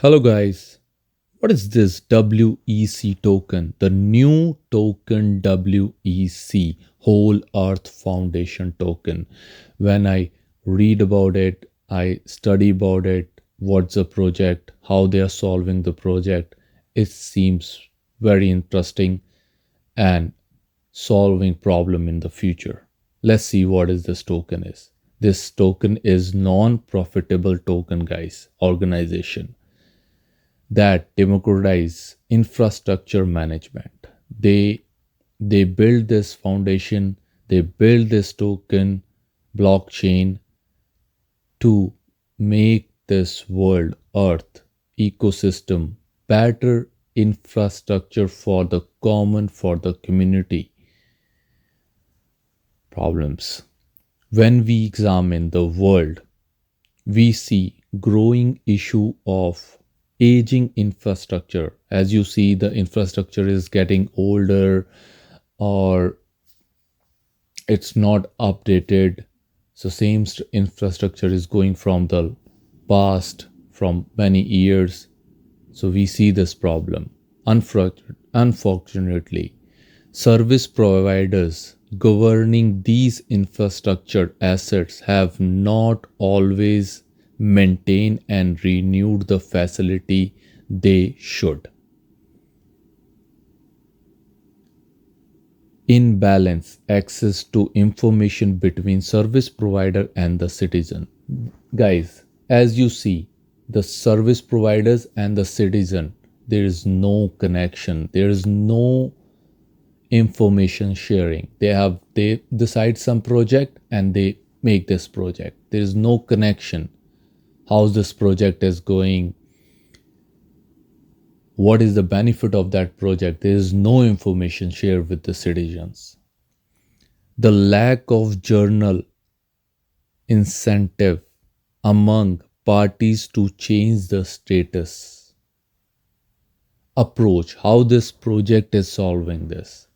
Hello guys, what is this WEC token? The new token WEC, Whole Earth Foundation token. When I read about it, I study about it, what's the project, how they are solving the project, it seems very interesting and solving problem in the future. Let's see what is this token is. This token is non-profitable token guys, organization that democratize infrastructure management. They build this foundation, they build this token blockchain to make this world earth ecosystem better infrastructure for the common, for the community problems. When we examine the world, we see growing issue of aging infrastructure. As you see, the infrastructure is getting older or it's not updated. So same infrastructure is going from the past from many years. So we see this problem. Unfortunately, service providers governing these infrastructure assets have not always maintained and renewed the facility they should. Imbalance access to information between service provider and the citizen. Guys, as you see, the service providers and the citizen, there is no connection, there is no information sharing. They decide some project and they make this project. There is no connection. How this project is going, what is the benefit of that project? There is no information shared with the citizens. The lack of journal incentive among parties to change the status. Approach, how this project is solving this.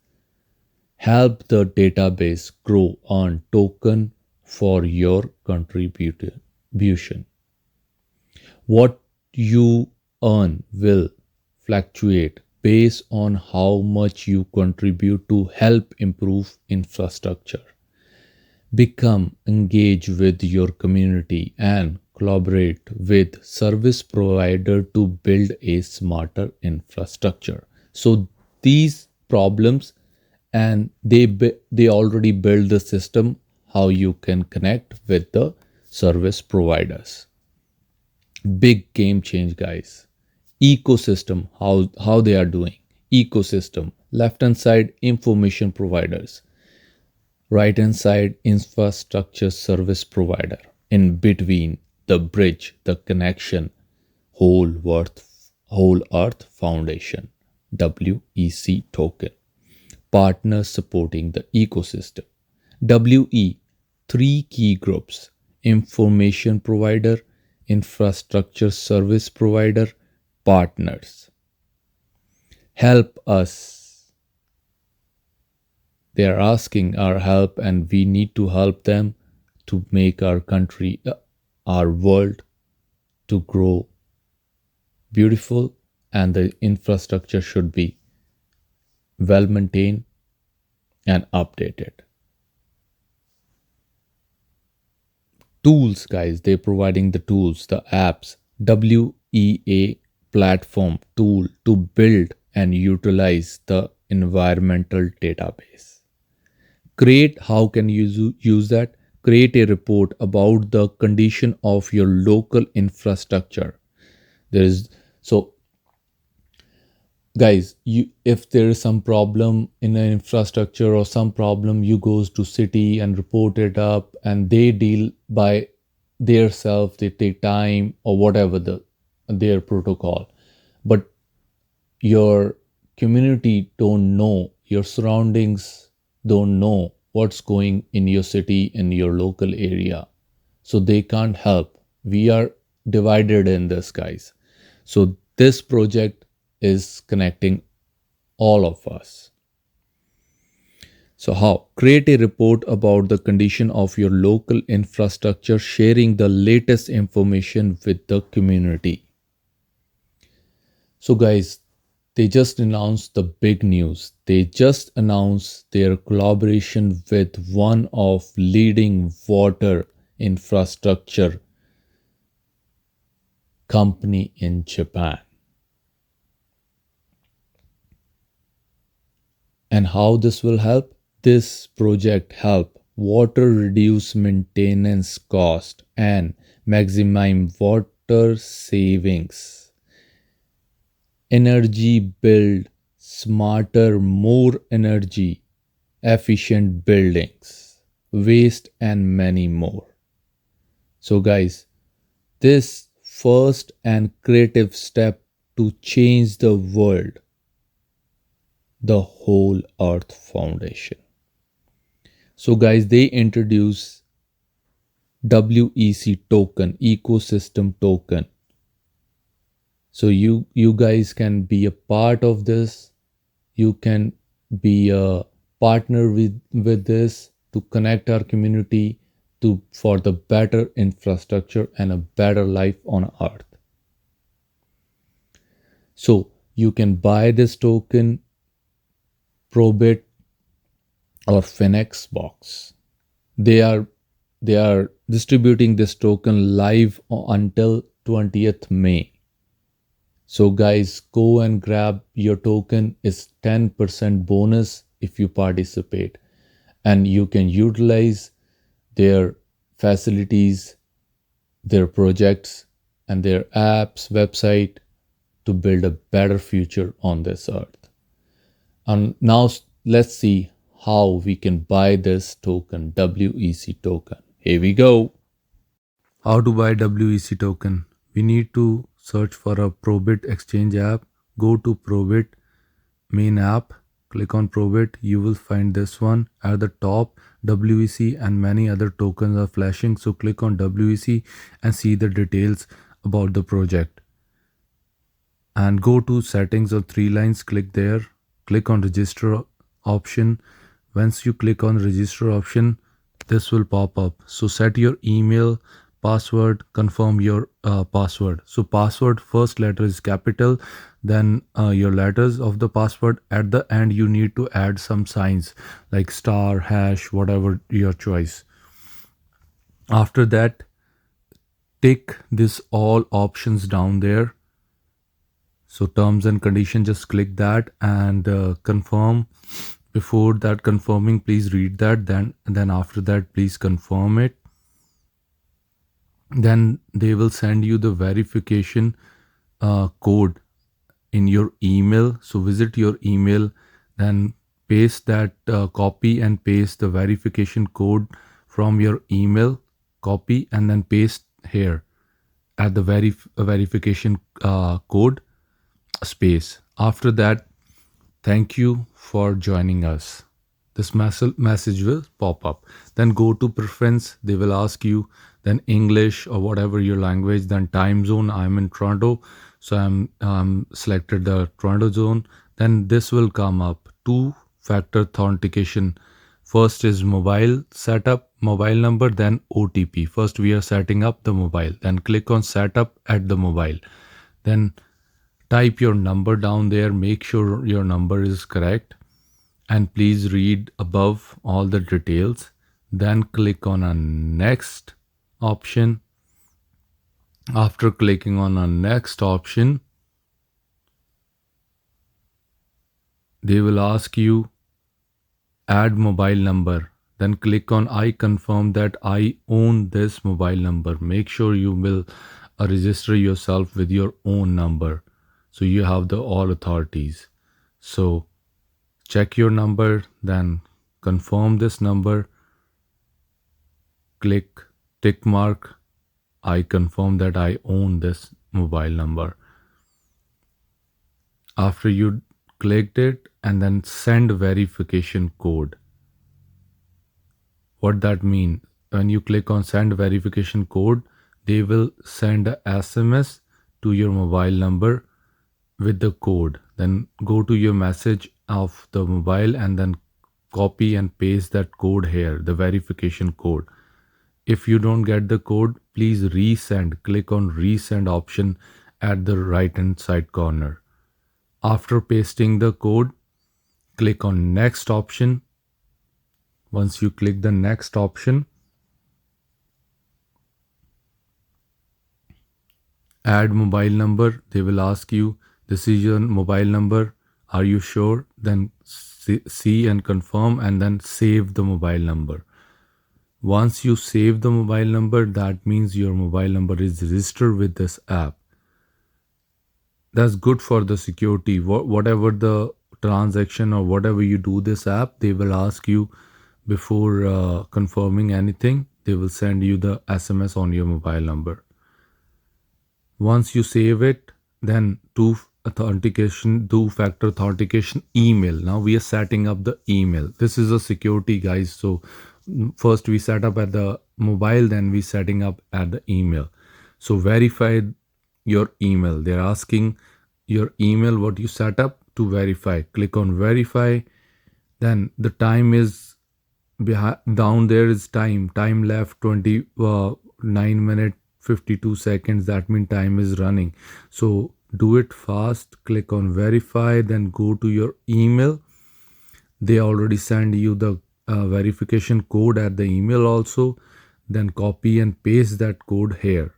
Help the database grow on token for your contribution. What you earn will fluctuate based on how much you contribute to help improve infrastructure. Become engaged with your community and collaborate with service provider to build a smarter infrastructure. So these problems, and they already build the system how you can connect with the service providers. Big game change guys. Ecosystem, how they are doing. Ecosystem, left hand side information providers, right hand side infrastructure service provider, in between the bridge, the connection, whole earth foundation, WEC token, partners supporting the ecosystem. WE, three key groups: information provider, infrastructure service provider, partners. Help us. They are asking our help, and we need to help them to make our country, our world to grow beautiful, and the infrastructure should be well maintained and updated. Tools guys, they're providing the tools, the apps. WEA platform tool to build and utilize the environmental database. Create, how can you use that? Create a report about the condition of your local infrastructure. So guys, if there is some problem in an infrastructure or some problem, you goes to city and report it up, and they deal by their self, they take time or whatever their protocol. But your community don't know, your surroundings don't know what's going in your city, in your local area, so they can't help. We are divided in this guys. So this project is connecting all of us. So how? Create a report about the condition of your local infrastructure, sharing the latest information with the community. So, guys, they just announced the big news. They just announced their collaboration with one of leading water infrastructure company in Japan. And how this will help? This project help water reduce maintenance cost and maximize water savings. Energy build smarter, more energy efficient buildings, waste and many more. So guys, this first and creative step to change the world, the whole earth foundation. So guys, they introduce WEC token, ecosystem token. So you guys can be a part of this. You can be a partner with this to connect our community to for the better infrastructure and a better life on earth. So you can buy this token probit or Finex box. They are distributing this token live until 20th May. So guys, go and grab your token. It's 10% bonus if you participate, and you can utilize their facilities, their projects, and their apps, website to build a better future on this earth. And now let's see how we can buy this token, WEC token. Here we go. How to buy WEC token? We need to search for a Probit exchange app. Go to Probit main app, click on Probit. You will find this one at the top. WEC and many other tokens are flashing. So click on WEC and see the details about the project. And go to settings or three lines. Click there. Click on register option. Once you click on register option, this will pop up. So set your email, password, confirm your password. So password first letter is capital, then your letters of the password. At the end you need to add some signs like star, hash, whatever your choice. After that, tick this all options down there. So terms and condition, just click that and confirm. Before that confirming, please read that. Then after that, please confirm it. Then they will send you the verification code in your email. So visit your email, then paste that copy and paste the verification code from your email, copy and then paste here at the verification code space. After that, thank you for joining us. This message will pop up. Then go to preference. They will ask you then English or whatever your language. Then time zone. I'm in Toronto, so I'm selected the Toronto zone. Then this will come up. Two-factor authentication. First is mobile setup, mobile number, then OTP. First we are setting up the mobile. Then click on setup at the mobile. Then type your number down there. Make sure your number is correct. And please read above all the details. Then click on a next option. After clicking on a next option, they will ask you add mobile number. Then click on I confirm that I own this mobile number. Make sure you will register yourself with your own number, so you have the all authorities. So check your number, then confirm this number, click tick mark, I confirm that I own this mobile number. After you clicked it, and then send verification code. What that mean? When you click on send verification code, they will send a SMS to your mobile number with the code. Then go to your message of the mobile and then copy and paste that code here, the verification code. If you don't get the code, please resend. Click on resend option at the right hand side corner. After pasting the code, click on next option. Once you click the next option, add mobile number. They will ask you, this is your mobile number. Are you sure? Then see and confirm, and then save the mobile number. Once you save the mobile number, that means your mobile number is registered with this app. That's good for the security. Whatever the transaction or whatever you do this app, they will ask you before confirming anything. They will send you the SMS on your mobile number. Once you save it, then two-factor authentication email. Now we are setting up the email. This is a security, guys. So first we set up at the mobile, then we setting up at the email. So verify your email. They're asking your email, what you set up to verify. Click on verify. Then the time is down there is time left 29 minutes 52 seconds. That means time is running. So do it fast. Click on verify, then go to your email. They already send you the verification code at the email also. Then copy and paste that code here.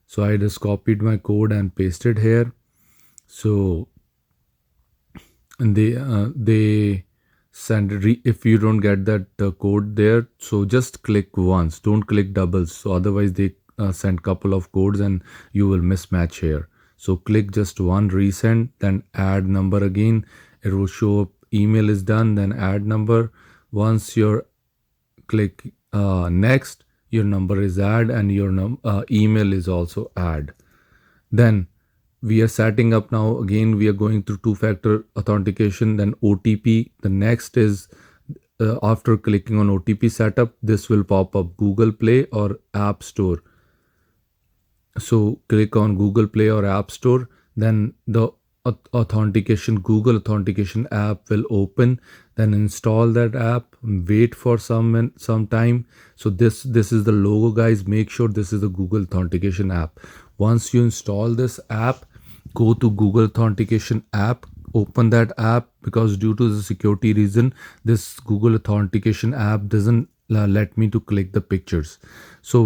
So I just copied my code and pasted here. So and they send if you don't get that code there, so just click once, don't click doubles, so otherwise they send couple of codes and you will mismatch here. So click just one, resend, then add number again. It will show up email is done, then add number. Once your click next, your number is add and your email is also add. Then we are setting up now. Again, we are going through two-factor authentication, then OTP. The next is after clicking on OTP setup, this will pop up Google Play or App Store. So click on Google Play or App Store, then the Google authentication app will open. Then install that app, wait for some time. So this is the logo, guys. Make sure this is the Google authentication app. Once you install this app, go to Google authentication app, open that app, because due to the security reason, this Google authentication app doesn't let me to click the pictures. So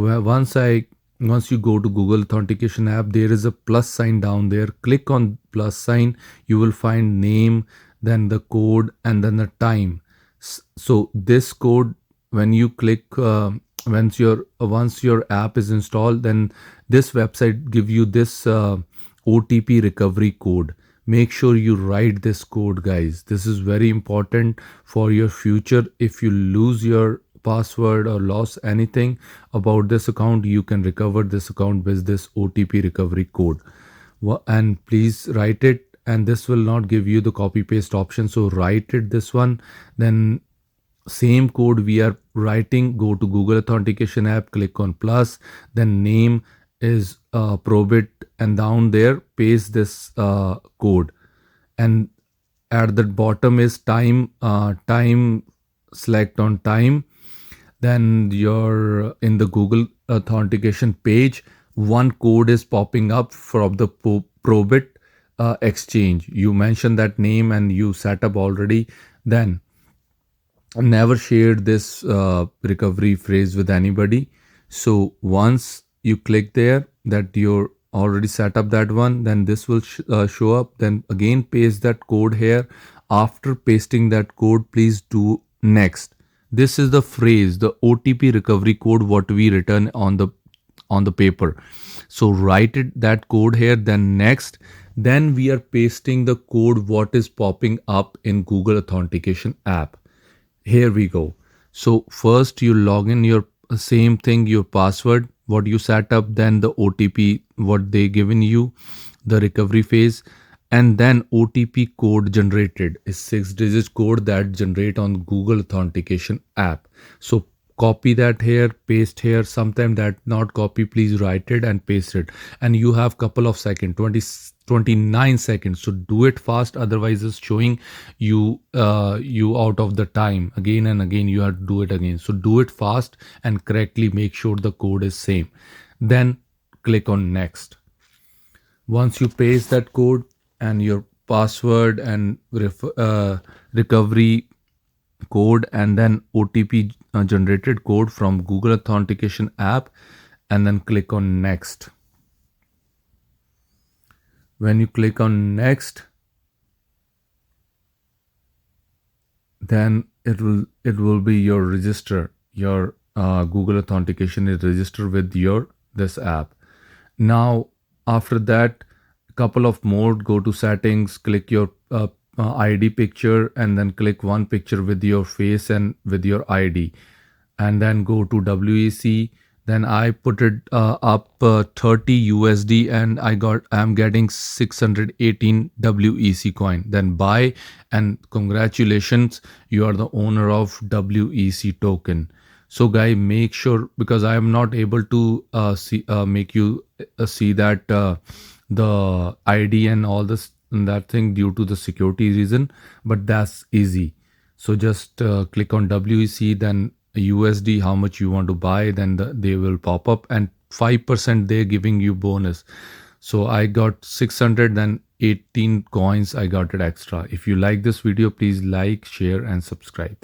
once you go to Google authentication app, there is a plus sign down there. Click on plus sign. You will find name, then the code, and then the time. So this code, when you click, once your app is installed, then this website give you this OTP recovery code. Make sure you write this code, guys. This is very important for your future. If you lose your password or lost anything about this account, you can recover this account with this OTP recovery code. And please write it, and this will not give you the copy paste option, so write it, this one. Then same code we are writing, go to Google authentication app, click on plus, then name is probit, and down there paste this code, and at the bottom is time, select on time. Then you're in the Google authentication page, one code is popping up from the probit exchange. You mention that name and you set up already. Then never shared this recovery phrase with anybody. So once you click there that you're already set up that one, then this will show up. Then again paste that code here. After pasting that code, please do next. This is the phrase, the OTP recovery code, what we written on the paper. So write it, that code here, then next. Then we are pasting the code what is popping up in Google authentication app. Here we go. So first you log in your same thing, your password, what you set up, then the OTP, what they given you, the recovery phase, and then OTP code generated is 6-digit code that generate on Google authentication app. So copy that here, paste here. Sometime that not copy, please write it and paste it. And you have couple of seconds, 29 seconds. So do it fast, otherwise it's showing you out of the time. Again and again you have to do it again. So do it fast and correctly, make sure the code is same. Then click on next. Once you paste that code and your password and recovery code, and then OTP generated code from Google Authentication app, and then click on next. When you click on next, then it will be your register. Your Google Authentication is registered with your this app. Now after that, couple of more, go to settings, click your ID picture, and then click one picture with your face and with your ID, and then go to WEC. Then I put it up 30 USD, and I'm getting 618 WEC coin. Then buy, and congratulations, you are the owner of WEC token. So guy, make sure, because I am not able to make you see that the ID and all this and that thing due to the security reason, but that's easy. So just click on WEC, then USD, how much you want to buy, then they will pop up, and 5% they're giving you bonus. So I got 618 coins, I got it extra. If you like this video, please like, share and subscribe.